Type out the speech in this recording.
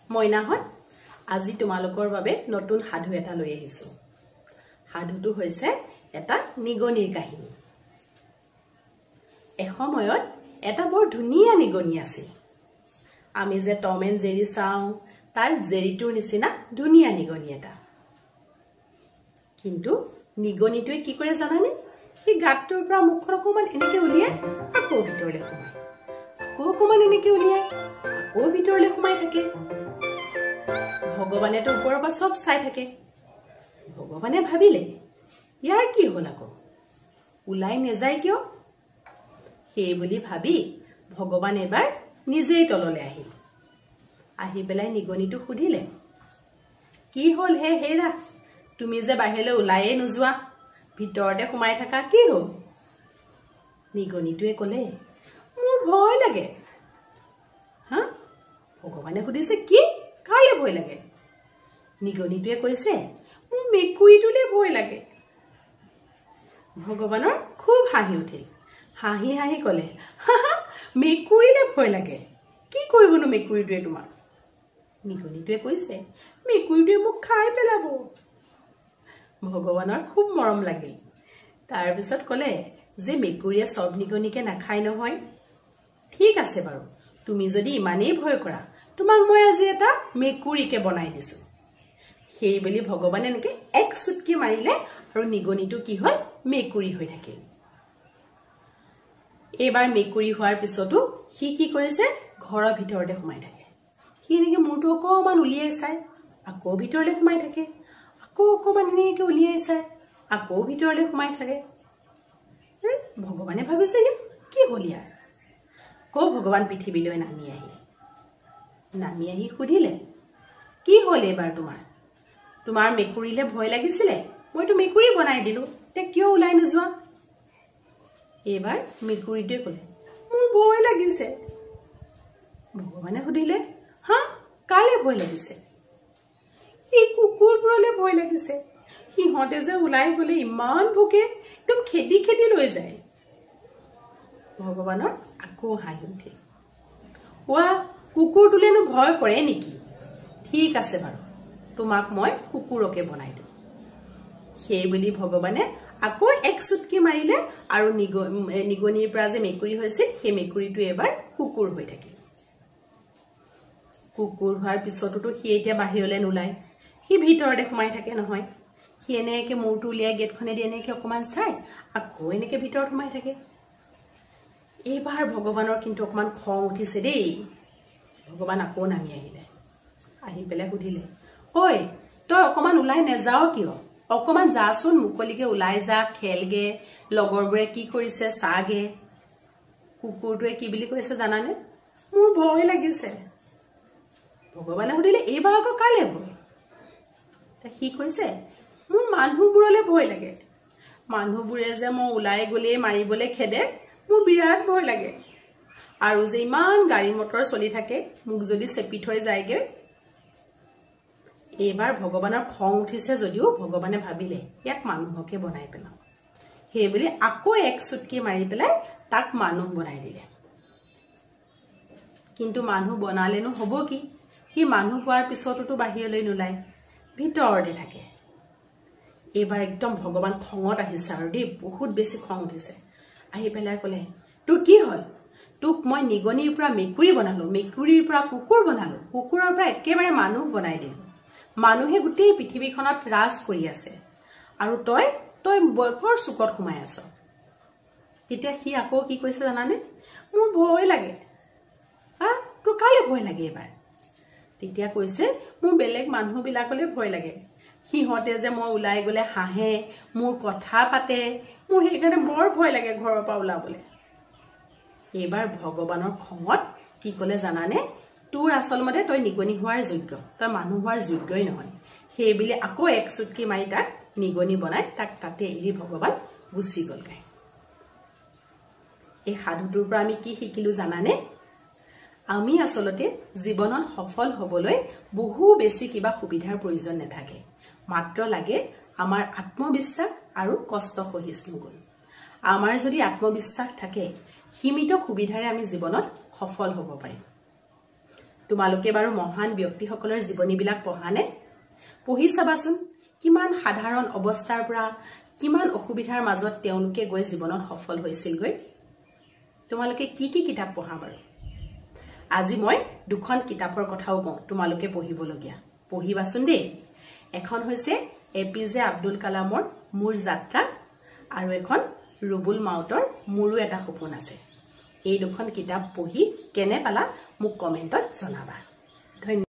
মইনাহত আজি তোমালোকৰ বাবে নতুন সাধু এটা লৈ আহিছো সাধুটো হৈছে এটা নিগনিৰ কাহিনী এসময়ত এটা বৰ ধুনীয়া নিগনি আছিল আমি যে টম এণ্ড জেৰি চাও তাৰ জেৰিটোৰ নিচিনা ধুনীয়া নিগনি এটা কিন্তু নিগনিটোৱে কি কৰে জানানে সি গাঁতটোৰ পৰা মুখখন অকমান এনেকে উলিয়াই আকৌ ভিতৰলৈ সোমায় আকৌ অকমান এনেকে উলিয়াই আকৌ ভিতৰলৈ সোমাই থাকে ভগৱানে তো ওপৰৰ পৰা সব চাই থাকে ভগৱানে ভাবিলে ইয়াৰ কি হ'ল আকৌ উলাই নেযায় কিয় সেই বুলি ভাবি ভগৱান এবাৰ নিজেই তললৈ আহিল আহি পেলাই নিগনিটো সুধিলে কি হ'ল হে হেৰা তুমি যে বাহিৰলৈ উলাইয়ে নোযোৱা ভিতৰতে সোমাই থাকা কি হ'ল নিগনিটোৱে ক'লে মোৰ ভয় লাগে হা ভগৱানে সুধিছে কি কালে ভয় লাগে নিগনিটোৱে কৈছে মোৰ মেকুৰীটোলে ভয় লাগে ভগৱানৰ খুব হাঁহি উঠিল হাঁহি হাঁহি ক'লে মেকুৰীলে ভয় লাগে কি কৰিবনো মেকুৰীটোৱে তোমাক নিগনিটোৱে কৈছে মেকুৰীটোৱে মোক খাই পেলাব ভগৱানৰ খুব মৰম লাগিল তাৰ পিছত ক'লে যে মেকুৰীয়ে সব নিগনিকে নাখায় নহয় ঠিক আছে বাৰু তুমি যদি ইমানেই ভয় কৰা তোমাক মই আজি এটা মেকুৰীকে বনাই দিছো সেই বুলি ভগৱানে এনেকে এক চুটকি মাৰিলে আৰু নিগনিটো কি হ'ল মেকুৰী হৈ থাকিল এবাৰ মেকুৰী হোৱাৰ পিছতো সি কি কৰিছে ঘৰৰ ভিতৰতে সোমাই থাকে সি এনেকে মূৰটো অকমান উলিয়াই চাই আকৌ ভিতৰলৈ সোমাই থাকে আকৌ অকমান এনেকে উলিয়াই চাই আকৌ ভিতৰলৈ সোমাই থাকে ভগৱানে ভাবিছে কি হ'ল ইয়াৰ আকৌ ভগৱান পৃথিৱীলৈ নামি আহি সুধিলে কি হ'ল এবাৰ তোমাৰ মেকুৰীলে ভয় লাগিছিলে মইতো মেকুৰী বনাই দিলো তে কিয় ওলাই নোযোৱা এবাৰ মেকুৰীটোৱে ক'লে মোৰ ভয় লাগিছে ভগৱানে সুধিলে হা কালে ভয় লাগিছে এই কুকুৰবোৰলে ভয় লাগিছে সিহঁতে যে ওলাই গলে ইমান ভোকে একদম খেদি খেদি লৈ যায় ভগৱানৰ আকৌ হাঁহি উঠিল ওৱা কুকুৰটোলেনো ভয় কৰে নেকি ঠিক আছে বাৰু তোমাক মই কুকুৰকে বনাই দিম সেই বুলি ভগৱানে আকৌ এক চুটকি মাৰিলে আৰু নিগনিৰ পৰা যে মেকুৰী হৈছিল সেই মেকুৰীটো এবাৰ কুকুৰ হৈ থাকিল কুকুৰ হোৱাৰ পিছতো সি এতিয়া বাহিৰলৈ নোলায় সি ভিতৰতে সোমাই থাকে নহয় সি এনেকে মূৰটো উলিয়াই গেটখনেদি এনেকে অকমান চাই আকৌ এনেকে ভিতৰত সোমাই থাকে এইবাৰ ভগৱানৰ কিন্তু অকমান খং উঠিছে দেই ভগৱান আকৌ নামি আহিলে আহি পেলাই সুধিলে ঐ তই অকমান ওলাই নেযাও কিয় অকমান যাচোন মুকলিকে ওলাই যা খেলগে লগৰবোৰে কি কৰিছে চাগে কুকুৰটোৱে কি বুলি কৈছে জানানে মোৰ ভয় লাগিছে ভগৱানে সুধিলে এইবাৰ আকৌ কালে ভয় সি কৈছে মোৰ মানুহবোৰলে ভয় লাগে মানুহবোৰে যে মই ওলাই গলে মাৰিবলৈ খেদে মোৰ বিৰাট ভয় লাগে আৰু যে ইমান গাড়ী মটৰ চলি থাকে মোক যদি চেপি থৈ যায়গে এইবাৰ ভগৱানৰ খং উঠিছে যদিও ভগৱানে ভাবিলে ইয়াক মানুহকে বনাই পেলাও সেই বুলি আকৌ এক চুটকি মাৰি পেলাই তাক মানুহ বনাই দিলে কিন্তু মানুহ বনালেনো হ'ব কি সি মানুহ হোৱাৰ পিছততো বাহিৰলৈ নোলায় ভিতৰতে থাকে এইবাৰ একদম ভগৱান খঙত আহিছে আৰু দেই বহুত বেছি খং উঠিছে আহি পেলাই ক'লে তোৰ কি হ'ল তোক মই নিগনিৰ পৰা মেকুৰী বনালো মেকুৰীৰ পৰা কুকুৰ বনালো কুকুৰৰ পৰা একেবাৰে মানুহ বনাই দিলো মানুহে গোটেই পৃথিৱীখনত ৰাজ কৰি আছে আৰু তই বয়কৰ চুকত সোমাই আছ তেতিয়া সি আকৌ কি কৈছে জানানে মোৰ ভয় লাগে তোৰ কালে ভয় লাগে এবাৰ তেতিয়া কৈছে মোৰ বেলেগ মানুহবিলাকলে ভয় লাগে সিহঁতে যে মই ওলাই গলে হাঁহে মোৰ কথা পাতে মোৰ সেইকাৰণে বৰ ভয় লাগে ঘৰৰ পৰা ওলাবলৈ এইবাৰ ভগৱানৰ খঙত কি ক'লে জানানে তোৰ আচলমতে তই নিগনি হোৱাৰ যোগ্য তই মানুহ হোৱাৰ যোগ্যই নহয় সেই বুলি আকৌ এক চুটকি মাৰি তাক নিগনি বনাই তাক তাতে এৰি ভগৱান গুচি গ'লগৈ এই সাধুটোৰ পৰা আমি কি শিকিলো জানানে আমি আচলতে জীৱনত সফল হ'বলৈ বহু বেছি কিবা সুবিধাৰ প্ৰয়োজন নাথাকে মাত্ৰ লাগে আমাৰ আত্মবিশ্বাস আৰু কষ্ট সহিষ্ণু গুণ আমাৰ যদি আত্মবিশ্বাস থাকে সীমিত সুবিধাৰে আমি জীৱনত সফল হ'ব পাৰিম তোমালোকে বাৰু মহান ব্যক্তিসকলৰ জীৱনীবিলাক পঢ়ানে? পঢ়ি চাবাচোন কিমান সাধাৰণ অৱস্থাৰ পৰা কিমান অসুবিধাৰ মাজত তেওঁলোকে গৈ জীৱনত সফল হৈছিলগৈ। তোমালোকে কি কি কিতাপ পঢ়া বাৰু? আজি মই দুখন কিতাপৰ কথাও কওঁ তোমালোকে পঢ়িবলগীয়া। পঢ়িবাচোন দেই। এখন হৈছে APJ আব্দুল কালামৰ মোৰ যাত্ৰা আৰু এখন ৰুবুল মাউতৰ মোৰো এটা সপোন আছে। এই দুখন কিতাপ পঢ়ি কেনে পালা মোক কমেণ্টত জনাবা। ধন্যবাদ।